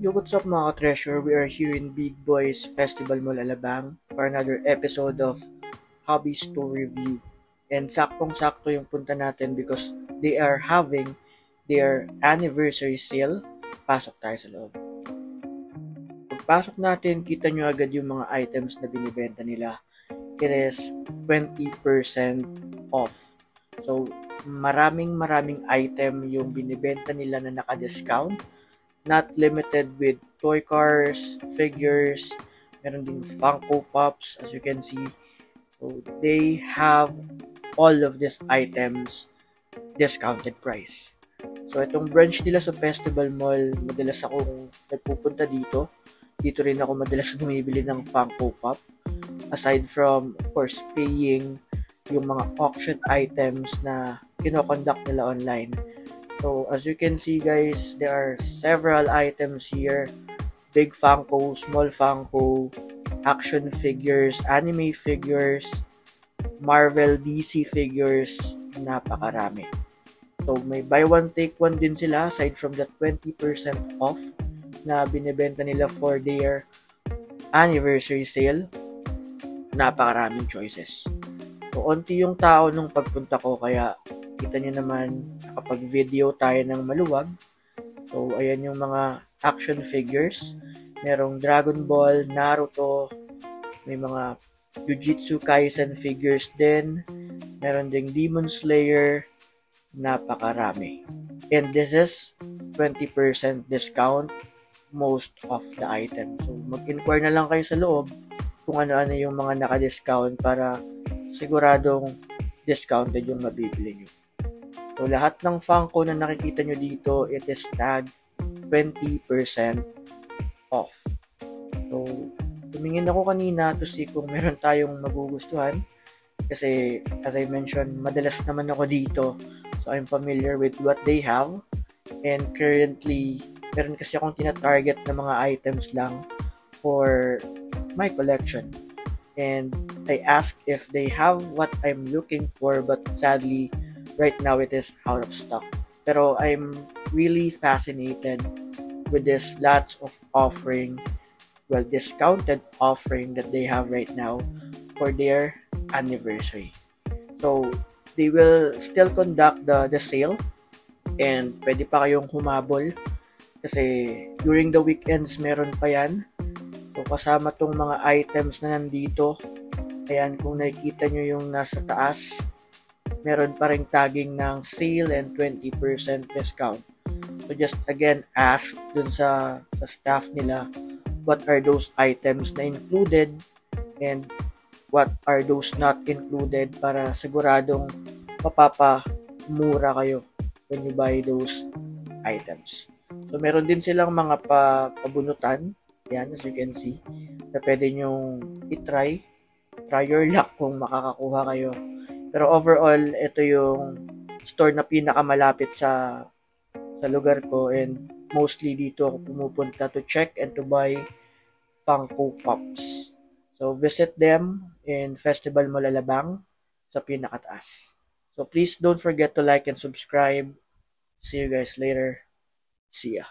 Yo, what's up mga treasure? We are here in Big Boys Festival Mall Alabang for another episode of Hobby Store Review. And saktong-sakto yung punta natin because they are having their anniversary sale. Pasok tayo sa loob. Pagpasok natin, kita nyo agad yung mga items na binibenta nila. It is 20% off. So, maraming item yung binibenta nila na naka-discount. Not limited with toy cars, figures, meron ding Funko Pops as you can see. So they have all of these items discounted price. So itong branch nila sa Festival Mall, madalas akong nagpupunta dito. Dito rin ako madalas bumibili ng Funko Pop. Aside from, of course, paying yung mga auction items na kinoconduct nila online. So, as you can see guys, there are several items here. Big Funko, small Funko, action figures, anime figures, Marvel DC figures, napakarami. So, may buy one take one din sila aside from the 20% off na binibenta nila for their anniversary sale. Napakaraming choices. So, onti yung tao nung pagpunta ko kaya kita nyo naman kapag video tayo ng maluwag. So, ayan yung mga action figures. Merong Dragon Ball, Naruto, may mga Jujutsu Kaisen figures din. Meron ding Demon Slayer, napakarami. And this is 20% discount most of the items. So, mag-inquire na lang kayo sa loob kung ano-ano yung mga naka-discount para siguradong discounted yung mabibili nyo. So, lahat ng Funko na nakikita nyo dito, it is tagged 20% off. So, tumingin ako kanina to see kung meron tayong magugustuhan. Kasi, as I mentioned, madalas naman ako dito. So, I'm familiar with what they have. And currently, meron kasi akong tina-target na mga items lang for my collection. And I asked if they have what I'm looking for, but sadly, right now it is out of stock. Pero I'm really fascinated with this lots of offering, well, discounted offering that they have right now for their anniversary. So, they will still conduct the sale and pwede pa kayong humabol kasi during the weekends meron pa yan. So, kasama tong mga items na nandito. Ayan, kung nakikita nyo yung nasa taas, meron pa ring tagging ng sale and 20% discount. So, just again, ask dun sa staff nila what are those items na included and what are those not included para siguradong mapapamura kayo when you buy those items. So, meron din silang mga pabunutan. Yan, as you can see, na pwede nyong itry. Try your luck kung makakakuha kayo. Pero overall, ito yung store na pinakamalapit sa lugar ko and mostly dito ako pumupunta to check and to buy Funko Pops. So, visit them in Festival Mall Alabang sa pinakataas. So, please don't forget to like and subscribe. See you guys later. See ya.